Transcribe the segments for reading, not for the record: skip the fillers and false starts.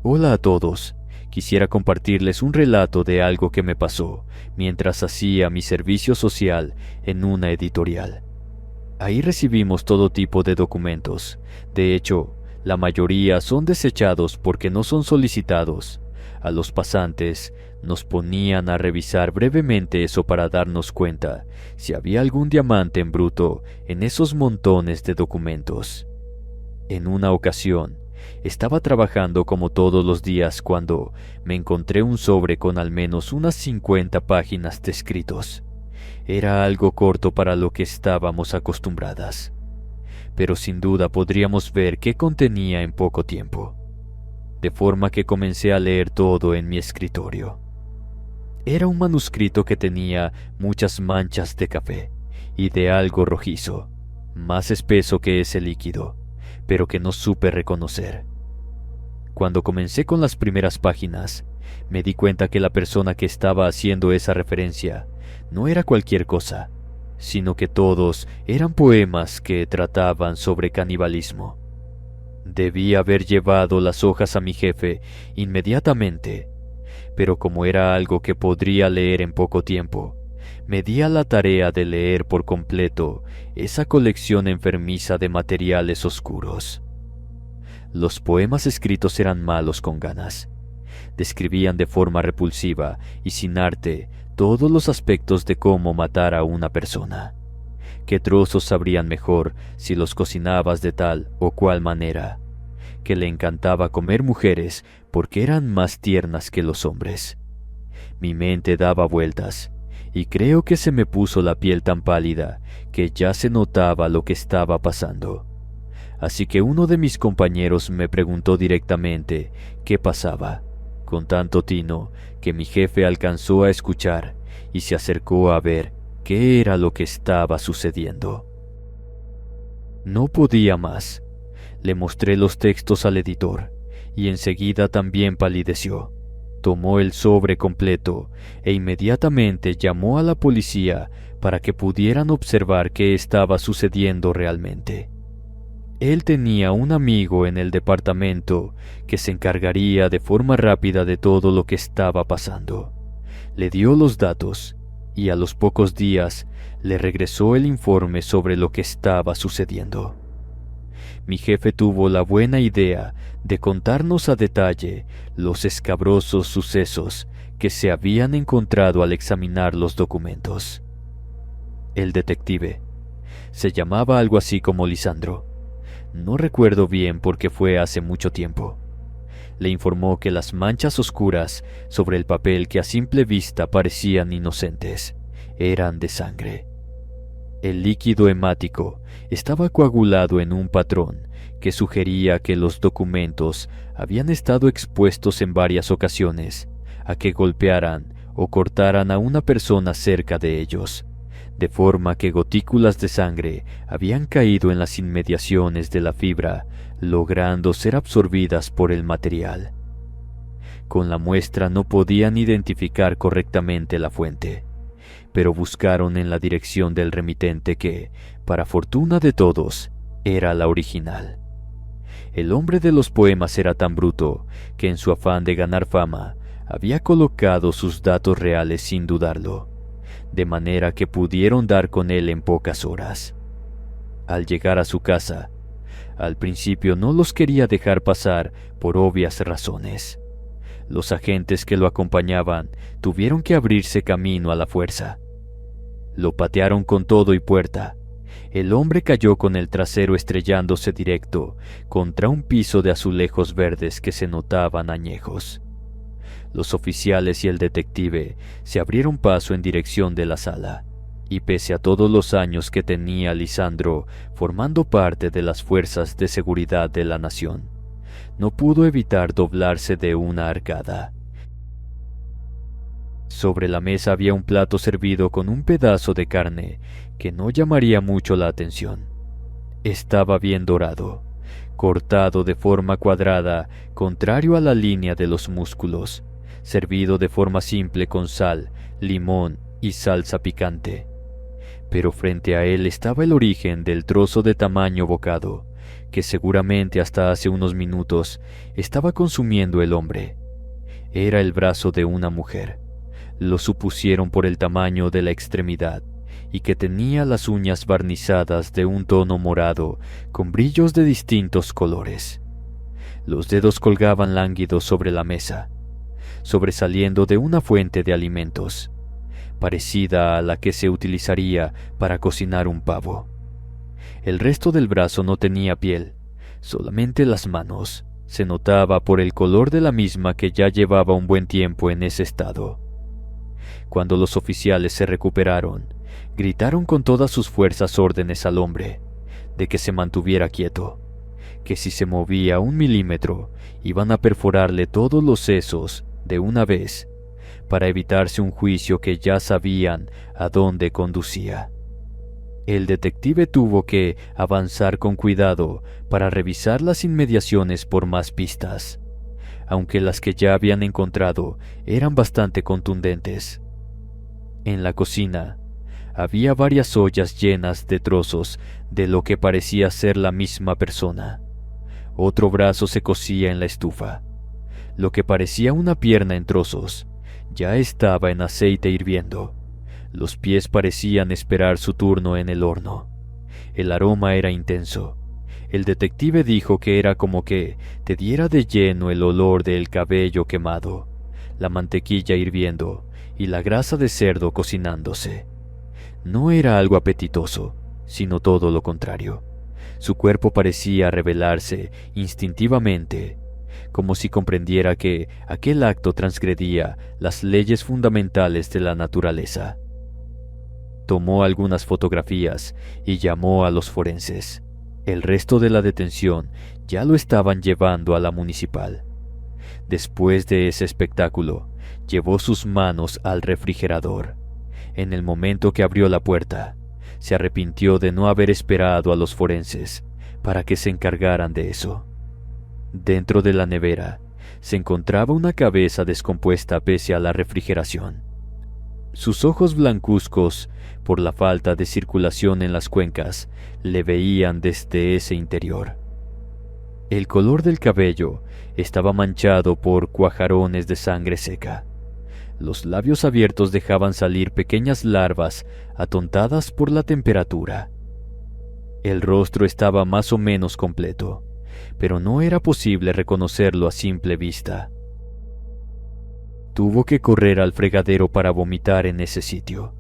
Hola a todos. Quisiera compartirles un relato de algo que me pasó mientras hacía mi servicio social en una editorial. Ahí recibimos todo tipo de documentos. De hecho, la mayoría son desechados porque no son solicitados. A los pasantes nos ponían a revisar brevemente eso para darnos cuenta si había algún diamante en bruto en esos montones de documentos. En una ocasión, estaba trabajando como todos los días cuando me encontré un sobre con al menos unas 50 páginas de escritos. Era algo corto para lo que estábamos acostumbradas, pero sin duda podríamos ver qué contenía en poco tiempo, de forma que comencé a leer todo en mi escritorio. Era un manuscrito que tenía muchas manchas de café y de algo rojizo, más espeso que ese líquido, pero que no supe reconocer. Cuando comencé con las primeras páginas, me di cuenta que la persona que estaba haciendo esa referencia no era cualquier cosa, sino que todos eran poemas que trataban sobre canibalismo. Debí haber llevado las hojas a mi jefe inmediatamente, pero como era algo que podría leer en poco tiempo, me di a la tarea de leer por completo esa colección enfermiza de materiales oscuros. Los poemas escritos eran malos con ganas. Describían de forma repulsiva y sin arte todos los aspectos de cómo matar a una persona. Qué trozos sabrían mejor si los cocinabas de tal o cual manera. Que le encantaba comer mujeres porque eran más tiernas que los hombres. Mi mente daba vueltas y creo que se me puso la piel tan pálida que ya se notaba lo que estaba pasando. Así que uno de mis compañeros me preguntó directamente qué pasaba, con tanto tino que mi jefe alcanzó a escuchar y se acercó a ver qué era lo que estaba sucediendo. No podía más. Le mostré los textos al editor y enseguida también palideció. Tomó el sobre completo e inmediatamente llamó a la policía para que pudieran observar qué estaba sucediendo realmente. Él tenía un amigo en el departamento que se encargaría de forma rápida de todo lo que estaba pasando. Le dio los datos y a los pocos días le regresó el informe sobre lo que estaba sucediendo. Mi jefe tuvo la buena idea de contarnos a detalle los escabrosos sucesos que se habían encontrado al examinar los documentos. El detective se llamaba algo así como Lisandro. No recuerdo bien porque fue hace mucho tiempo. Le informó que las manchas oscuras sobre el papel que a simple vista parecían inocentes eran de sangre. El líquido hemático estaba coagulado en un patrón que sugería que los documentos habían estado expuestos en varias ocasiones a que golpearan o cortaran a una persona cerca de ellos, de forma que gotículas de sangre habían caído en las inmediaciones de la fibra, logrando ser absorbidas por el material. Con la muestra no podían identificar correctamente la fuente, pero buscaron en la dirección del remitente que, para fortuna de todos, era la original. El hombre de los poemas era tan bruto que en su afán de ganar fama había colocado sus datos reales sin dudarlo, de manera que pudieron dar con él en pocas horas. Al llegar a su casa, al principio no los quería dejar pasar por obvias razones. Los agentes que lo acompañaban tuvieron que abrirse camino a la fuerza. Lo patearon con todo y puerta. El hombre cayó con el trasero estrellándose directo contra un piso de azulejos verdes que se notaban añejos. Los oficiales y el detective se abrieron paso en dirección de la sala, y pese a todos los años que tenía Lisandro formando parte de las fuerzas de seguridad de la nación, no pudo evitar doblarse de una arcada. Sobre la mesa había un plato servido con un pedazo de carne que no llamaría mucho la atención. Estaba bien dorado, cortado de forma cuadrada, contrario a la línea de los músculos, servido de forma simple con sal, limón y salsa picante. Pero frente a él estaba el origen del trozo de tamaño bocado, que seguramente hasta hace unos minutos estaba consumiendo el hombre. Era el brazo de una mujer. Lo supusieron por el tamaño de la extremidad y que tenía las uñas barnizadas de un tono morado con brillos de distintos colores. Los dedos colgaban lánguidos sobre la mesa, sobresaliendo de una fuente de alimentos, parecida a la que se utilizaría para cocinar un pavo. El resto del brazo no tenía piel, solamente las manos. Se notaba por el color de la misma que ya llevaba un buen tiempo en ese estado. Cuando los oficiales se recuperaron, gritaron con todas sus fuerzas órdenes al hombre de que se mantuviera quieto, que si se movía 1 milímetro iban a perforarle todos los sesos de una vez, para evitarse un juicio que ya sabían a dónde conducía. El detective tuvo que avanzar con cuidado para revisar las inmediaciones por más pistas, aunque las que ya habían encontrado eran bastante contundentes. En la cocina había varias ollas llenas de trozos de lo que parecía ser la misma persona. Otro brazo se cocía en la estufa. Lo que parecía una pierna en trozos ya estaba en aceite hirviendo. Los pies parecían esperar su turno en el horno. El aroma era intenso. El detective dijo que era como que te diera de lleno el olor del cabello quemado, la mantequilla hirviendo y la grasa de cerdo cocinándose. No era algo apetitoso, sino todo lo contrario. Su cuerpo parecía rebelarse instintivamente, como si comprendiera que aquel acto transgredía las leyes fundamentales de la naturaleza. Tomó algunas fotografías y llamó a los forenses. El resto de la detención ya lo estaban llevando a la municipal. Después de ese espectáculo, llevó sus manos al refrigerador. En el momento que abrió la puerta, se arrepintió de no haber esperado a los forenses para que se encargaran de eso. Dentro de la nevera se encontraba una cabeza descompuesta pese a la refrigeración. Sus ojos blancuzcos, por la falta de circulación en las cuencas, le veían desde ese interior. El color del cabello estaba manchado por cuajarones de sangre seca. Los labios abiertos dejaban salir pequeñas larvas atontadas por la temperatura. El rostro estaba más o menos completo, pero no era posible reconocerlo a simple vista. Tuvo que correr al fregadero para vomitar en ese sitio,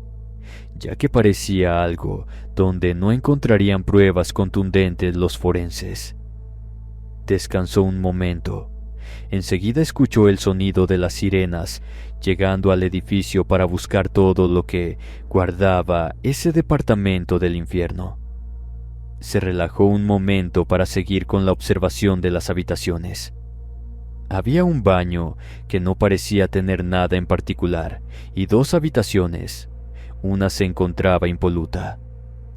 ya que parecía algo donde no encontrarían pruebas contundentes los forenses. Descansó un momento. Enseguida escuchó el sonido de las sirenas llegando al edificio para buscar todo lo que guardaba ese departamento del infierno. Se relajó un momento para seguir con la observación de las habitaciones. Había un baño que no parecía tener nada en particular y 2 habitaciones. Una se encontraba impoluta.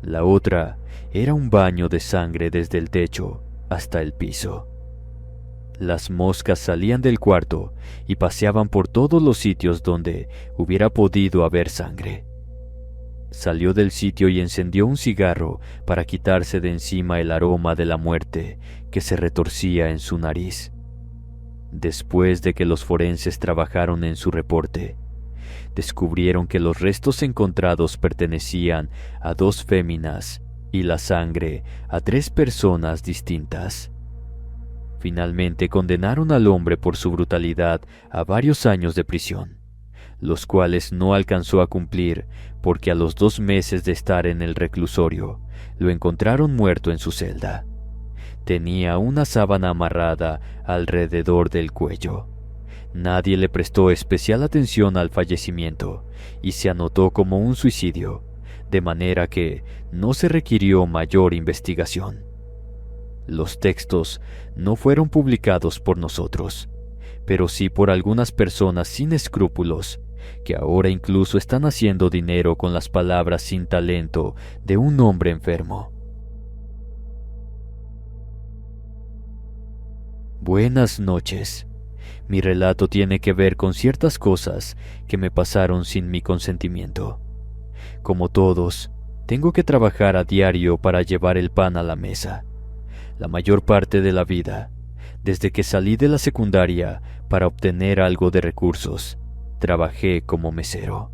La otra era un baño de sangre desde el techo hasta el piso. Las moscas salían del cuarto y paseaban por todos los sitios donde hubiera podido haber sangre. Salió del sitio y encendió un cigarro para quitarse de encima el aroma de la muerte que se retorcía en su nariz. Después de que los forenses trabajaron en su reporte, descubrieron que los restos encontrados pertenecían a 2 féminas y la sangre a 3 personas distintas. Finalmente condenaron al hombre por su brutalidad a varios años de prisión, los cuales no alcanzó a cumplir porque a los 2 meses de estar en el reclusorio, lo encontraron muerto en su celda. Tenía una sábana amarrada alrededor del cuello. Nadie le prestó especial atención al fallecimiento y se anotó como un suicidio, de manera que no se requirió mayor investigación. Los textos no fueron publicados por nosotros, pero sí por algunas personas sin escrúpulos, que ahora incluso están haciendo dinero con las palabras sin talento de un hombre enfermo. Buenas noches. Mi relato tiene que ver con ciertas cosas que me pasaron sin mi consentimiento. Como todos, tengo que trabajar a diario para llevar el pan a la mesa. La mayor parte de la vida, desde que salí de la secundaria para obtener algo de recursos, trabajé como mesero.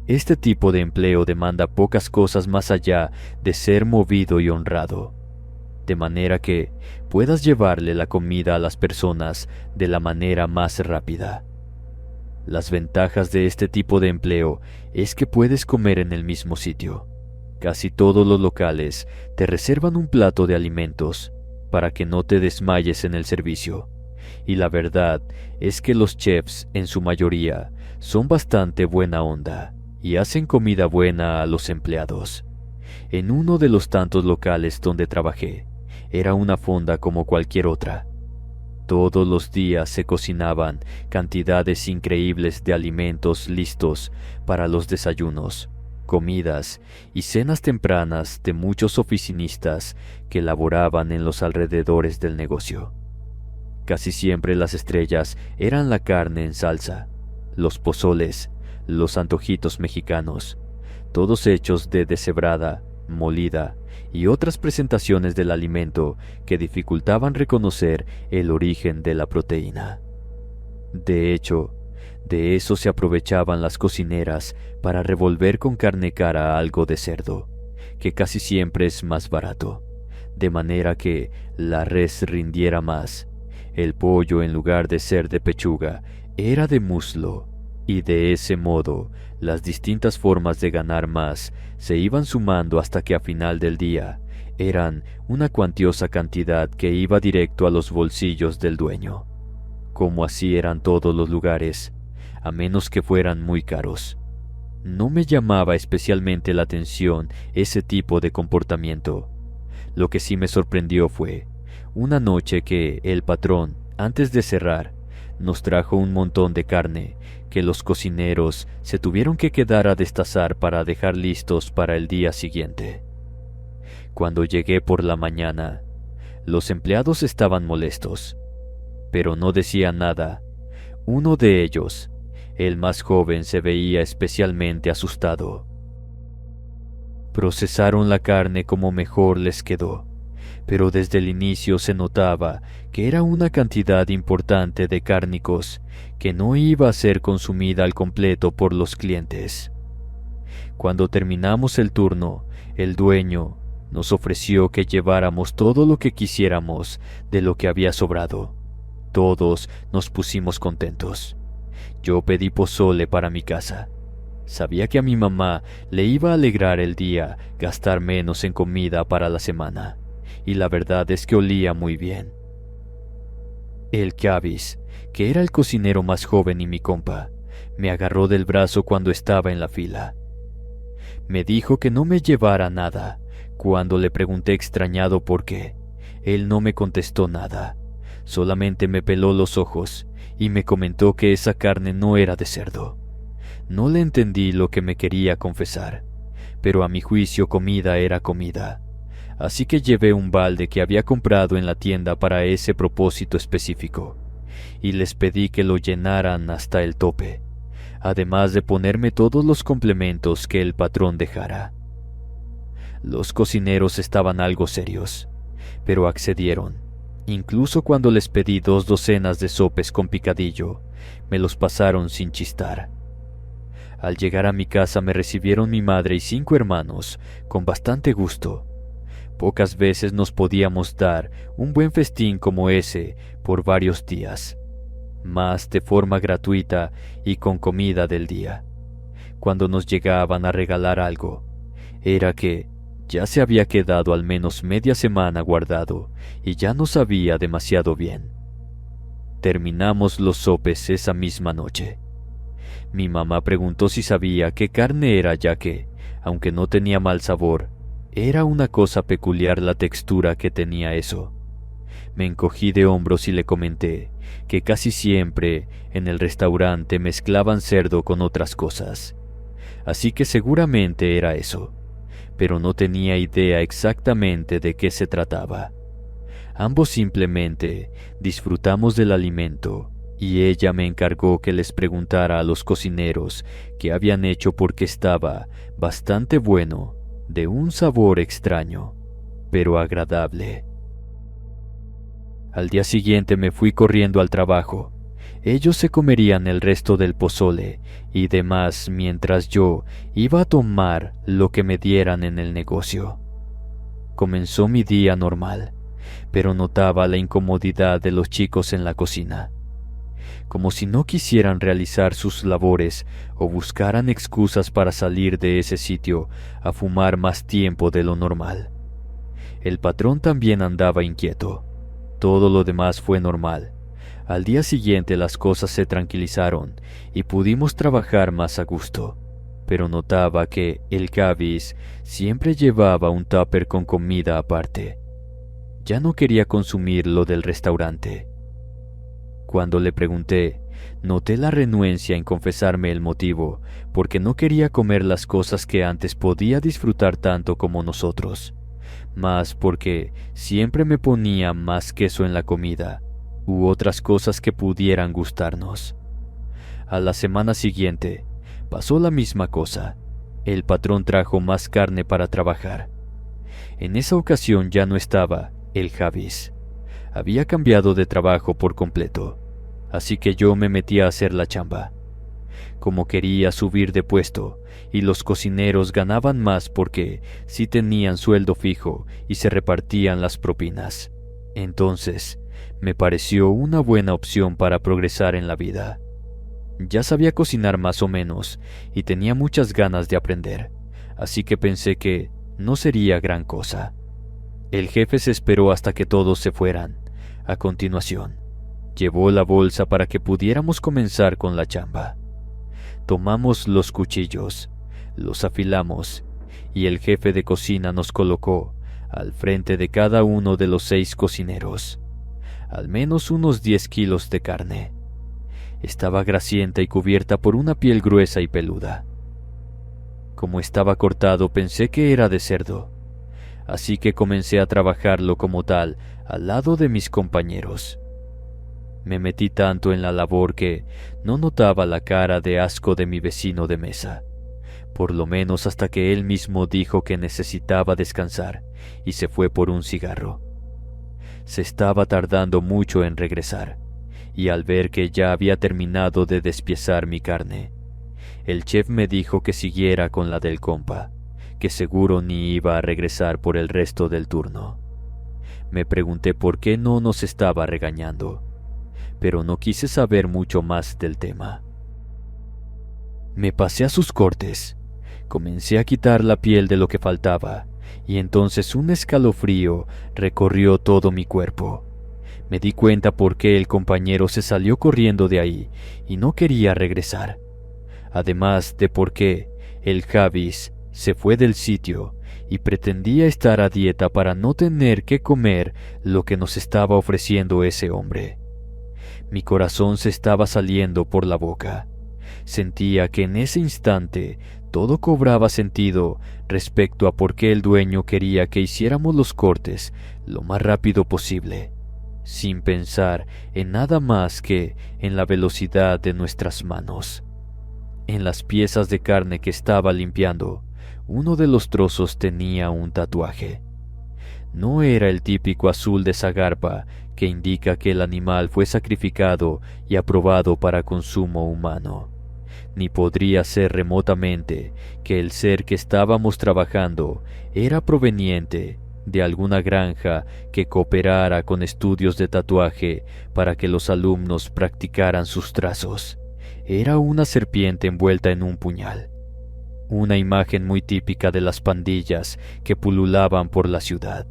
Este tipo de empleo demanda pocas cosas más allá de ser movido y honrado, de manera que puedas llevarle la comida a las personas de la manera más rápida. Las ventajas de este tipo de empleo es que puedes comer en el mismo sitio. Casi todos los locales te reservan un plato de alimentos para que no te desmayes en el servicio. Y la verdad es que los chefs, en su mayoría, son bastante buena onda y hacen comida buena a los empleados. En uno de los tantos locales donde trabajé, era una fonda como cualquier otra. Todos los días se cocinaban cantidades increíbles de alimentos listos para los desayunos, comidas y cenas tempranas de muchos oficinistas que laboraban en los alrededores del negocio. Casi siempre las estrellas eran la carne en salsa, los pozoles, los antojitos mexicanos, todos hechos de deshebrada, molida y otras presentaciones del alimento que dificultaban reconocer el origen de la proteína. De hecho, de eso se aprovechaban las cocineras para revolver con carne cara algo de cerdo, que casi siempre es más barato, de manera que la res rindiera más. El pollo, en lugar de ser de pechuga, era de muslo, y de ese modo las distintas formas de ganar más se iban sumando hasta que a final del día eran una cuantiosa cantidad que iba directo a los bolsillos del dueño. Como así eran todos los lugares, a menos que fueran muy caros. No me llamaba especialmente la atención ese tipo de comportamiento. Lo que sí me sorprendió fue una noche que el patrón, antes de cerrar, nos trajo un montón de carne que los cocineros se tuvieron que quedar a destazar para dejar listos para el día siguiente. Cuando llegué por la mañana, los empleados estaban molestos, pero no decían nada. Uno de ellos, el más joven, se veía especialmente asustado. Procesaron la carne como mejor les quedó, pero desde el inicio se notaba que era una cantidad importante de cárnicos que no iba a ser consumida al completo por los clientes. Cuando terminamos el turno, el dueño nos ofreció que lleváramos todo lo que quisiéramos de lo que había sobrado. Todos nos pusimos contentos. Yo pedí pozole para mi casa. Sabía que a mi mamá le iba a alegrar el día gastar menos en comida para la semana, y la verdad es que olía muy bien. El Cavis, que era el cocinero más joven y mi compa, me agarró del brazo cuando estaba en la fila. Me dijo que no me llevara nada. Cuando le pregunté extrañado por qué, él no me contestó nada. Solamente me peló los ojos y me comentó que esa carne no era de cerdo. No le entendí lo que me quería confesar, pero a mi juicio comida era comida. Así que llevé un balde que había comprado en la tienda para ese propósito específico, y les pedí que lo llenaran hasta el tope, además de ponerme todos los complementos que el patrón dejara. Los cocineros estaban algo serios, pero accedieron. Incluso cuando les pedí 2 docenas de sopes con picadillo, me los pasaron sin chistar. Al llegar a mi casa me recibieron mi madre y 5 hermanos con bastante gusto. Pocas veces nos podíamos dar un buen festín como ese por varios días, más de forma gratuita y con comida del día. Cuando nos llegaban a regalar algo, era que ya se había quedado al menos media semana guardado y ya no sabía demasiado bien. Terminamos los sopes esa misma noche. Mi mamá preguntó si sabía qué carne era, ya que, aunque no tenía mal sabor, era una cosa peculiar la textura que tenía eso. Me encogí de hombros y le comenté que casi siempre en el restaurante mezclaban cerdo con otras cosas, así que seguramente era eso, pero no tenía idea exactamente de qué se trataba. Ambos simplemente disfrutamos del alimento y ella me encargó que les preguntara a los cocineros qué habían hecho porque estaba bastante bueno, de un sabor extraño, pero agradable. Al día siguiente me fui corriendo al trabajo. Ellos se comerían el resto del pozole y demás mientras yo iba a tomar lo que me dieran en el negocio. Comenzó mi día normal, pero notaba la incomodidad de los chicos en la cocina, como si no quisieran realizar sus labores o buscaran excusas para salir de ese sitio a fumar más tiempo de lo normal. El patrón también andaba inquieto. Todo lo demás fue normal. Al día siguiente las cosas se tranquilizaron y pudimos trabajar más a gusto, pero notaba que el Javis siempre llevaba un tupper con comida aparte. Ya no quería consumir lo del restaurante. Cuando le pregunté, noté la renuencia en confesarme el motivo, porque no quería comer las cosas que antes podía disfrutar tanto como nosotros, más porque siempre me ponía más queso en la comida u otras cosas que pudieran gustarnos. A la semana siguiente pasó la misma cosa. El patrón trajo más carne para trabajar. En esa ocasión ya no estaba el Javis. Había cambiado de trabajo por completo, así que yo me metí a hacer la chamba. Como quería subir de puesto y los cocineros ganaban más porque sí tenían sueldo fijo y se repartían las propinas, entonces me pareció una buena opción para progresar en la vida. Ya sabía cocinar más o menos y tenía muchas ganas de aprender, así que pensé que no sería gran cosa. El jefe se esperó hasta que todos se fueran. A continuación, llevó la bolsa para que pudiéramos comenzar con la chamba. Tomamos los cuchillos, los afilamos y el jefe de cocina nos colocó al frente de cada uno de los 6 cocineros. Al menos unos 10 kilos de carne. Estaba grasienta y cubierta por una piel gruesa y peluda. Como estaba cortado, pensé que era de cerdo, así que comencé a trabajarlo como tal al lado de mis compañeros. Me metí tanto en la labor que no notaba la cara de asco de mi vecino de mesa, por lo menos hasta que él mismo dijo que necesitaba descansar y se fue por un cigarro. Se estaba tardando mucho en regresar, y al ver que ya había terminado de despiezar mi carne, el chef me dijo que siguiera con la del compa, que seguro ni iba a regresar por el resto del turno. Me pregunté por qué no nos estaba regañando, pero no quise saber mucho más del tema. Me pasé a sus cortes, comencé a quitar la piel de lo que faltaba, y entonces un escalofrío recorrió todo mi cuerpo. Me di cuenta por qué el compañero se salió corriendo de ahí y no quería regresar, además de por qué el Javis se fue del sitio y pretendía estar a dieta para no tener que comer lo que nos estaba ofreciendo ese hombre. Mi corazón se estaba saliendo por la boca. Sentía que en ese instante todo cobraba sentido respecto a por qué el dueño quería que hiciéramos los cortes lo más rápido posible, sin pensar en nada más que en la velocidad de nuestras manos. En las piezas de carne que estaba limpiando, uno de los trozos tenía un tatuaje. No era el típico azul de Zagarpa que indica que el animal fue sacrificado y aprobado para consumo humano, ni podría ser remotamente que el ser que estábamos trabajando era proveniente de alguna granja que cooperara con estudios de tatuaje para que los alumnos practicaran sus trazos. Era una serpiente envuelta en un puñal, una imagen muy típica de las pandillas que pululaban por la ciudad.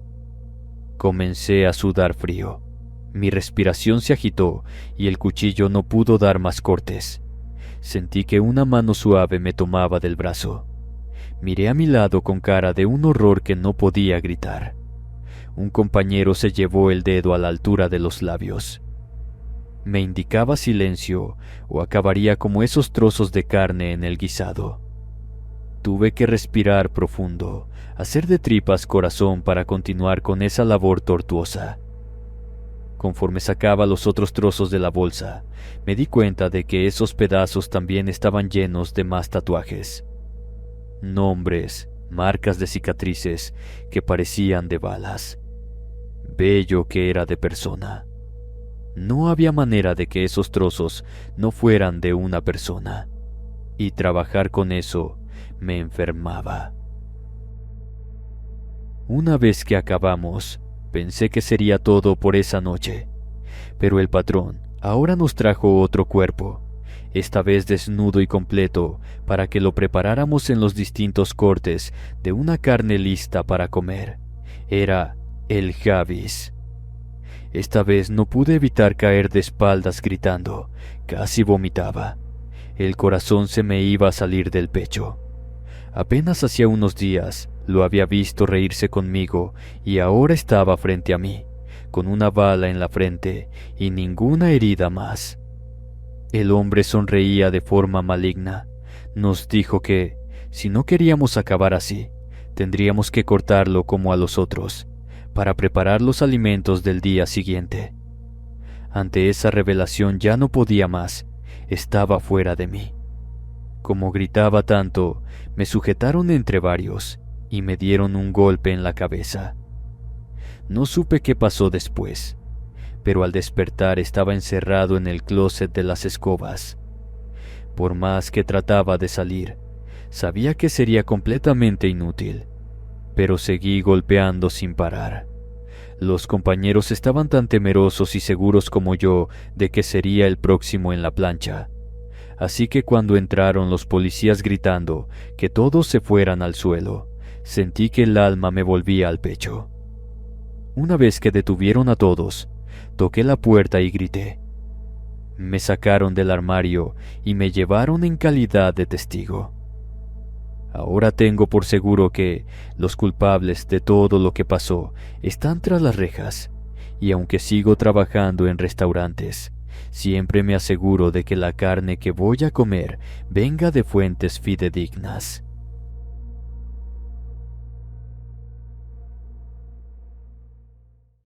Comencé a sudar frío. Mi respiración se agitó y el cuchillo no pudo dar más cortes. Sentí que una mano suave me tomaba del brazo. Miré a mi lado con cara de un horror que no podía gritar. Un compañero se llevó el dedo a la altura de los labios. Me indicaba silencio o acabaría como esos trozos de carne en el guisado. Tuve que respirar profundo, hacer de tripas corazón para continuar con esa labor tortuosa. Conforme sacaba los otros trozos de la bolsa, me di cuenta de que esos pedazos también estaban llenos de más tatuajes. Nombres, marcas de cicatrices que parecían de balas. Bello que era de persona, No había manera de que esos trozos no fueran de una persona. Y trabajar con eso me enfermaba. Una vez que acabamos, pensé que sería todo por esa noche. Pero el patrón ahora nos trajo otro cuerpo, esta vez desnudo y completo, para que lo preparáramos en los distintos cortes de una carne lista para comer. Era el Javis. Esta vez no pude evitar caer de espaldas gritando. Casi vomitaba. El corazón se me iba a salir del pecho. Apenas hacía unos días lo había visto reírse conmigo y ahora estaba frente a mí, con una bala en la frente y ninguna herida más. El hombre sonreía de forma maligna. Nos dijo que, si no queríamos acabar así, tendríamos que cortarlo como a los otros, para preparar los alimentos del día siguiente. Ante esa revelación ya no podía más, estaba fuera de mí. Como gritaba tanto, me sujetaron entre varios y me dieron un golpe en la cabeza. No supe qué pasó después, pero al despertar estaba encerrado en el closet de las escobas. Por más que trataba de salir, sabía que sería completamente inútil, pero seguí golpeando sin parar. Los compañeros estaban tan temerosos y seguros como yo de que sería el próximo en la plancha. Así que cuando entraron los policías gritando que todos se fueran al suelo, sentí que el alma me volvía al pecho. Una vez que detuvieron a todos, toqué la puerta y grité. Me sacaron del armario y me llevaron en calidad de testigo. Ahora tengo por seguro que los culpables de todo lo que pasó están tras las rejas, y aunque sigo trabajando en restaurantes, siempre me aseguro de que la carne que voy a comer venga de fuentes fidedignas.